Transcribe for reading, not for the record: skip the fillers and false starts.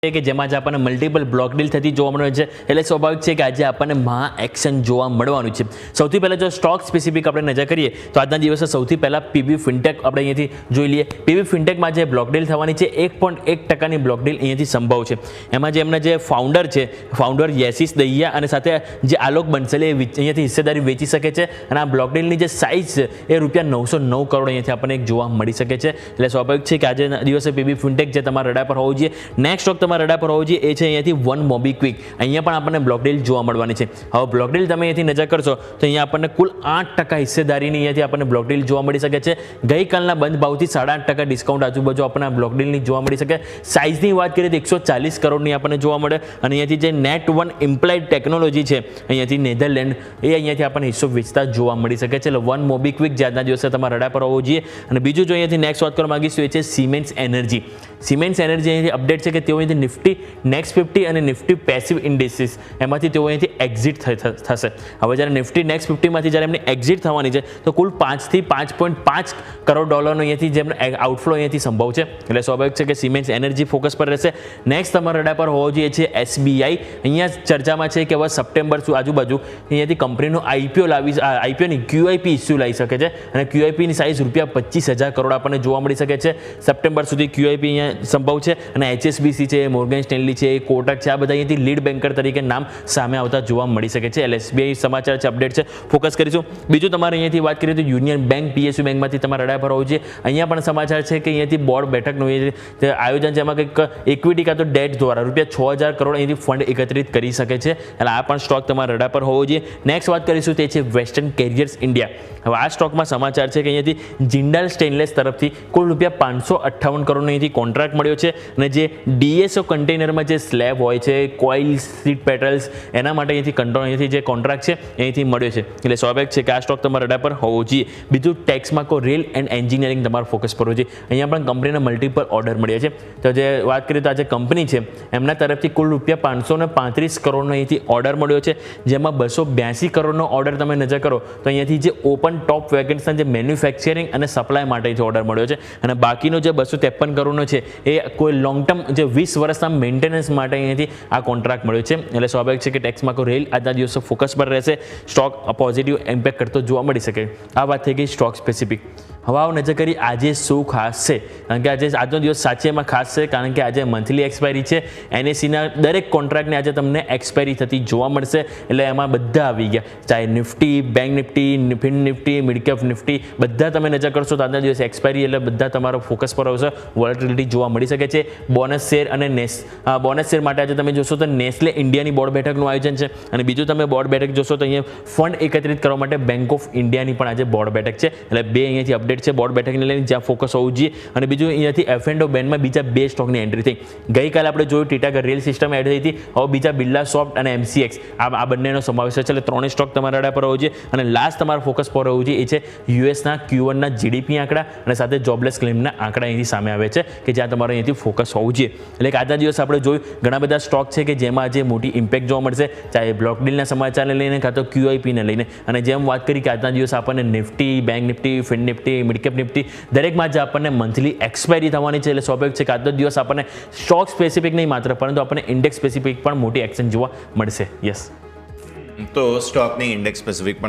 કે જેમાં જ આપણને મલ્ટિપલ બ્લોક ડીલ થતી જોવા મળે છે, એટલે સ્વાભાવિક છે કે આજે આપણને મહા એક્શન જોવા મળવાનું છે. સૌથી પહેલાં જો સ્ટોક સ્પેસિફિક આપણે નજર કરીએ તો આજના દિવસે સૌથી પહેલાં પીબી ફિનટેક આપણે અહીંયાથી જોઈ લઈએ. પીબી ફિનટેકમાં જે બ્લોક ડીલ થવાની છે 1.1% બ્લોક ડીલ અહીંયાથી સંભવ છે. એમાં જે એમના જે ફાઉન્ડર છે, ફાઉન્ડર યશિસ દહિયા અને સાથે જે આલોક બંસલે અહીંયાથી હિસ્સેદારી વેચી શકે છે અને આ બ્લોક ડીલની જે સાઇઝ છે એ ₹909 કરોડ અહીંયાથી આપણને એક જોવા મળી શકે છે. એટલે સ્વાભાવિક છે કે આજે દિવસે પીબી ફિનટેક જે તમારા રડા પર હોવું જોઈએ. નેક્સ્ટ સ્ટોક તમારા રડા પર હોવું જોઈએ એ છે અહીંયાથી વન મોબીક્વિક. અહીંયા પણ આપણને બ્લોક ડીલ જોવા મળવાની છે. હવે બ્લોક ડીલ તમે અહીંયાથી નજર કરશો તો અહીંયા આપણને કુલ 8% હિસ્સેદારીની અહીંયાથી આપણને બ્લોક ડીલ જોવા મળી શકે છે. ગઈકાલના બંધ ભાવથી 8.5% ડિસ્કાઉન્ટ આજુબાજુ આપણને આ બ્લોક ડીલની જોવા મળી શકે. સાઇઝની વાત કરીએ તો 140 કરોડની આપણને જોવા મળે અને અહીંયાથી જે નેટ વન ઇમ્પ્લાઇડ ટેકનોલોજી છે અહીંયાથી નેધરલેન્ડ એ અહીંયાથી આપણને હિસ્સો વેચતા જોવા મળી શકે છે. એટલે વન મોબીક્વિક જે આજના દિવસે તમારા રડા પર હોવું જોઈએ. અને બીજું જો અહીંયાથી નેક્સ્ટ વાત કરવા માંગીશું એ છે સિમેન્સ એનર્જી. સિમેન્સ એનર્જી અહીંયાથી અપડેટ છે કે તેઓ અહીંયાથી નિફ્ટી નેક્સ્ટ 50 અને નિફ્ટી પેસિવ ઇન્ડિસીસ એમાંથી તેઓ અહીંયાથી એક્ઝિટ થશે. હવે જ્યારે નિફ્ટી નેક્સ્ટ 50માંથી જ્યારે એમની એક્ઝિટ થવાની છે તો કુલ 5 થી 5.5 કરોડ ડોલરનો અહીંયાથી જેમને આઉટફ્લો અહીંયાથી સંભવ છે. એટલે સ્વાભાવિક છે કે સિમેન્સ એનર્જી ફોકસ પર રહેશે. નેક્સ્ટ તમારા રડા પર હોવો જોઈએ છે એસબીઆઈ. અહીંયા ચર્ચામાં છે કે હવે સપ્ટેમ્બર આજુબાજુ અહીંયાથી કંપનીનો આઈપીઓની ક્યુઆઈપી ઇસ્યુ લાવી શકે છે અને ક્યુઆઈપીની સાઇઝ ₹25,000 કરોડ આપણને જોવા મળી શકે છે. સપ્ટેમ્બર સુધી ક્યુઆઈપી અહીંયા સંભવ છે અને એચએસબીસી છે, મોર્ગન સ્ટેનલી છે, કોટક છે, આ બધા અહીંયાથી લીડ બેન્કર તરીકે નામ સામે આવતા જોવા મળી શકે છે. એટલે એસબીઆઈ સમાચાર છે, અપડેટ છે, ફોકસ કરીશું. બીજું તમારે અહીંયાથી વાત કરીએ તો યુનિયન બેંક પીએસયુ બેંકમાંથી તમારા રડા પર હોવું જોઈએ. અહીંયા પણ સમાચાર છે કે અહીંયાથી બોર્ડ બેઠકનું આયોજન છે, એમાં કંઈક ઇક્વિટી કાં તો ડેટ દ્વારા ₹6,000 કરોડ અહીંયાથી ફંડ એકત્રિત કરી શકે છે. એટલે આ પણ સ્ટોક તમારા રડા પર હોવો જોઈએ. નેક્સ્ટ વાત કરીશું તે છે વેસ્ટર્ન કેરિયર્સ ઇન્ડિયા. હવે આ સ્ટોકમાં સમાચાર છે કે અહીંયાથી જિંદાલ સ્ટેનલેસ તરફથી કુલ ₹558 કરોડનો અહીંયાથી કોન્ટ્રાક્ટ મળ્યો છે અને જે ડીએસઓ કન્ટેનરમાં જે સ્લેબ હોય છે, કોઇલ સીટ પેટલ્સ એના માટે અહીંયાથી જે કોન્ટ્રાક્ટ છે અહીંથી મળ્યો છે. એટલે સ્વાભાવિક છે કે આ સ્ટોક તમારા રડા પર હોવો જોઈએ. બીજું ટેક્સમાકો રેલ એન્ડ એન્જિનિયરિંગ તમારો ફોકસ પર હોવું જોઈએ. અહીંયા પણ કંપનીના મલ્ટિપલ ઓર્ડર મળ્યા છે. તો જે વાત કરીએ તો આ જે કંપની છે એમના તરફથી કુલ ₹535 કરોડનો અહીંથી ઓર્ડર મળ્યો છે, જેમાં 282 કરોડનો ઓર્ડર તમે નજર કરો તો અહીંયાથી જે ઓપન ટોપ વેગન્સના જે મેન્યુફેક્ચરિંગ અને સપ્લાય માટેથી ઓર્ડર મળ્યો છે અને બાકીનો જે 253 કરોડનો છે એ કોઈ લોંગ ટર્મ જે 20 વર્ષના મેન્ટેનન્સ માટે અહીંયાથી આ કોન્ટ્રાક્ટ મળ્યો છે. એટલે સ્વાભાવિક છે કે ટેક્સમાકો રેલ આજના દિવસે ફોકસ પર રહેશે. સ્ટોક પોઝિટિવ ઇમ્પેક્ટ કરતો જોવા મળી શકે. આ વાત થઈ ગઈ સ્ટોક સ્પેસિફિક. હવે આવો નજર કરી આજે શું ખાસ છે, કારણ કે આજે આજનો દિવસ સાચે એમાં ખાસ છે, કારણ કે આજે મંથલી એક્સપાયરી છે. એનએસસીના દરેક કોન્ટ્રાક્ટને આજે તમને એક્સપાયરી થતી જોવા મળશે. એટલે એમાં બધા આવી ગયા, ચાહે Nifty, bank Nifty, fin Nifty, midcap Nifty, બધા તમે નજર કરશો તો આજના દિવસે એક્સપાયરી એટલે બધા તમારો ફોકસ પર આવશે. વોલેટિલિટી જોવા મળી શકે છે. બોનસ શેર અને બોનસ શેર માટે આજે તમે જોશો તો નેસ્લે ઇન્ડિયાની બોર્ડ બેઠકનું આયોજન છે અને બીજું તમે બોર્ડ બેઠક જોશો તો અહીંયા ફંડ એકત્રિત કરવા માટે બેંક ઓફ ઇન્ડિયાની પણ આજે બોર્ડ બેઠક છે. એટલે બે અહીંયાથી અપડેટ છે બોર્ડ બેઠકને લઈને, જ્યાં ફોકસ હોવું જોઈએ. અને બીજું અહીંયાથી એફ&ઓ બેન્ડમાં બીજા 2 સ્ટોકની એન્ટ્રી થઈ. ગઈકાલે આપણે જોયું ટીટાગર રેલ સિસ્ટમ એડ થઈ હતી. હવે બીજા બિરલા સોફ્ટ અને એમસીએક્સ આ બંનેનો સમાવેશ છે. એટલે 3 સ્ટોક તમારા રડા પર હોવું જોઈએ. અને લાસ્ટ તમારા ફોકસ પર હોવું જોઈએ એ છે યુએસના Q1ના જીડીપી આંકડા અને સાથે જોબલેસ ક્લેમના આંકડા અહીંથી સામે આવે છે કે જ્યાં તમારે અહીંથી ફોકસ હોવું જોઈએ. એટલે કે આજના દિવસ આપણે જોયું ઘણા બધા સ્ટોક છે કે જેમાં આજે મોટી ઇમ્પેક્ટ જોવા મળશે, ચાહે બ્લોક ડીલના સમાચારને લઈને કાં તો ક્યુઆઈપીને લઈને. અને જેમ વાત કરી કે આજના દિવસ આપણને Nifty, bank Nifty, fin Nifty, midcap Nifty દરેકમાં જ આપણને મંથલી એક્સપાયરી થવાની છે. એટલે સ્વાભાવિક છે કે આજનો દિવસ આપણને સ્ટોક સ્પેસિફિક નહીં માત્ર પરંતુ આપણને ઇન્ડેક્સ સ્પેસિફિક પણ મોટી એક્શન જોવા મળશે. યસ, તો સ્ટોકની ઇન્ડેક્સ સ્પેસિફિક પણ